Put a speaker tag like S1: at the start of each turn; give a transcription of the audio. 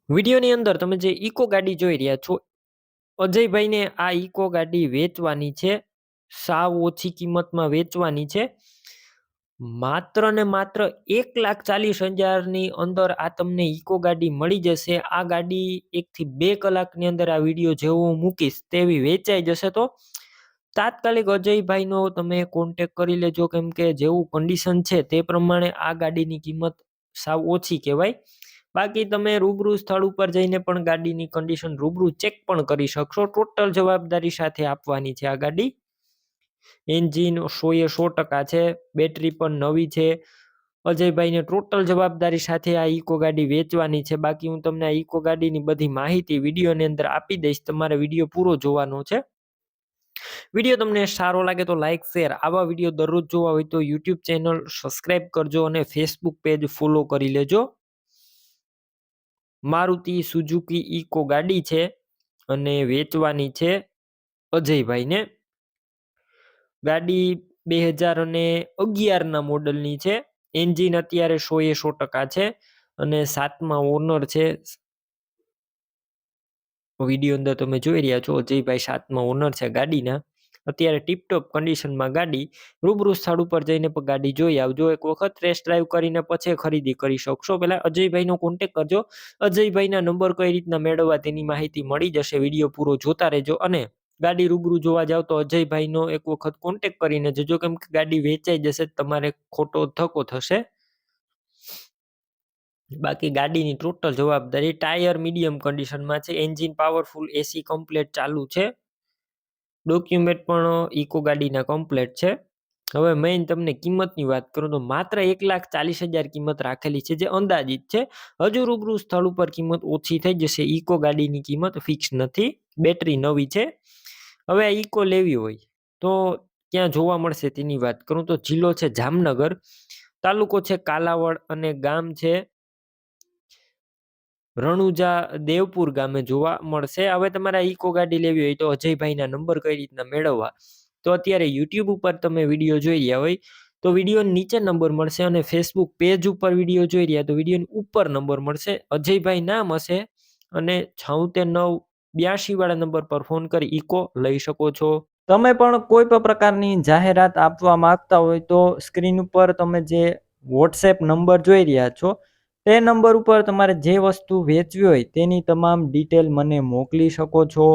S1: વિડીયોની અંદર તમે જે ઇકો ગાડી જોઈ રહ્યા છો, અજયભાઈને આ ઇકો ગાડી વેચવાની છે. સાવ ઓછી કિંમતમાં વેચવાની છે. માત્ર ને માત્ર 1,40,000ની અંદર આ તમને ઇકો ગાડી મળી જશે. આ ગાડી 1 થી 2 કલાકની અંદર આ વિડીયો જેવો હું મૂકીશ તેવી વેચાઈ જશે. તો તાત્કાલિક અજયભાઈનો તમે કોન્ટેક કરી લેજો, કેમ કે જેવું કન્ડિશન છે તે પ્રમાણે આ ગાડીની કિંમત સાવ ઓછી કહેવાય. બાકી તમે રૂબરૂ સ્થળ ઉપર જઈને પણ ગાડીની કન્ડિશન રૂબરૂ ચેક પણ કરી શકશો. ટોટલ જવાબદારી સાથે આપવાની છે આ ગાડી. એન્જિન 100% છે, બેટરી પણ નવી છે. અજયભાઈને ટોટલ જવાબદારી સાથે આ ઇકો ગાડી વેચવાની છે. બાકી હું તમને આ ઇકો ગાડીની બધી માહિતી વિડીયોની અંદર આપી દઈશ. તમારે વિડીયો પૂરો જોવાનો છે. વિડીયો તમને સારો લાગે તો લાઈક શેર, આવા વિડીયો દરરોજ જોવા હોય તો યુટ્યુબ ચેનલ સબસ્ક્રાઈબ કરજો અને ફેસબુક પેજ ફોલો કરી લેજો. મારુતિ સુઝુકી ઇકો ગાડી છે અને વેચવાની છે અજયભાઈને. ગાડી 2011ના મોડલની છે. એન્જિન અત્યારે 100% છે અને 7મા ઓનર છે. વિડીયો અંદર તમે જોઈ રહ્યા છો અજયભાઈ 7મા ઓનર છે ગાડીના. અત્યારે ટીપટોપ કન્ડિશનમાં ગાડી. રૂબરૂ સ્થળ ઉપર જઈને પણ ગાડી જોઈ આવજો. એક વખત ટેસ્ટ ડ્રાઈવ કરીને પછી ખરીદી કરી શકશો. પહેલા અજયભાઈનો કોન્ટેક કરજો. અજયભાઈના નંબર કઈ રીતના મેળવવા તેની માહિતી મળી જશે. વિડીયો પૂરો જોતા રહેજો અને ગાડી રૂબરૂ જોવા જાવ તો અજયભાઈનો એક વખત કોન્ટેક કરીને જજો, કેમ કે ગાડી વેચાઈ જશે, તમારે ખોટો ધક્કો થશે. બાકી ગાડીની ટોટલ જવાબદારી. ટાયર મીડિયમ કન્ડિશનમાં છે. એન્જિન પાવરફુલ, એસી કમ્પ્લેટ ચાલુ છે. ડોક્યુમેન્ટ પણ ઇકો ગાડીના કમ્પ્લેટ છે. હવે મેઇન તમને કિંમતની વાત કરું તો માત્ર 1,40,000 કિંમત રાખેલી છે, જે અંદાજિત છે. હજુ રૂબરૂ સ્થળ ઉપર કિંમત ઓછી થઈ જશે. ઇકો ગાડીની કિંમત ફિક્સ નથી. બેટરી નવી છે. હવે આ ઇકો લેવી હોય તો ક્યાં જોવા મળશે તેની વાત કરું તો જિલ્લો છે જામનગર, તાલુકો છે કાલાવડ અને ગામ છે રણુજા દેવપુર ગામે જોવા મળશે. હવે તમારે ઇકો ગાડી લેવી હોય તો અજયભાઈના નંબર કઈ રીતના મેળવવા, તો અત્યારે યુટ્યુબ ઉપર તમે વિડીયો જોઈ રહ્યા હોય તો વિડીયો નીચે નંબર મળશે અને ફેસબુક પેજ ઉપર વિડીયો જોઈ રહ્યા તો વિડીયોની ઉપર નંબર મળશે. અજયભાઈ નામ હશે અને 7692 વાળા નંબર પર ફોન કરી ઇકો લઈ શકો છો. તમે પણ કોઈ પણ પ્રકારની જાહેરાત આપવા માંગતા હોય તો સ્ક્રીન ઉપર તમે જે વોટ્સએપ નંબર જોઈ રહ્યા છો તે નંબર ઉપર તમારે જે વસ્તુ વેચવી હોય તેની તમામ ડિટેલ મને મોકલી શકો છો.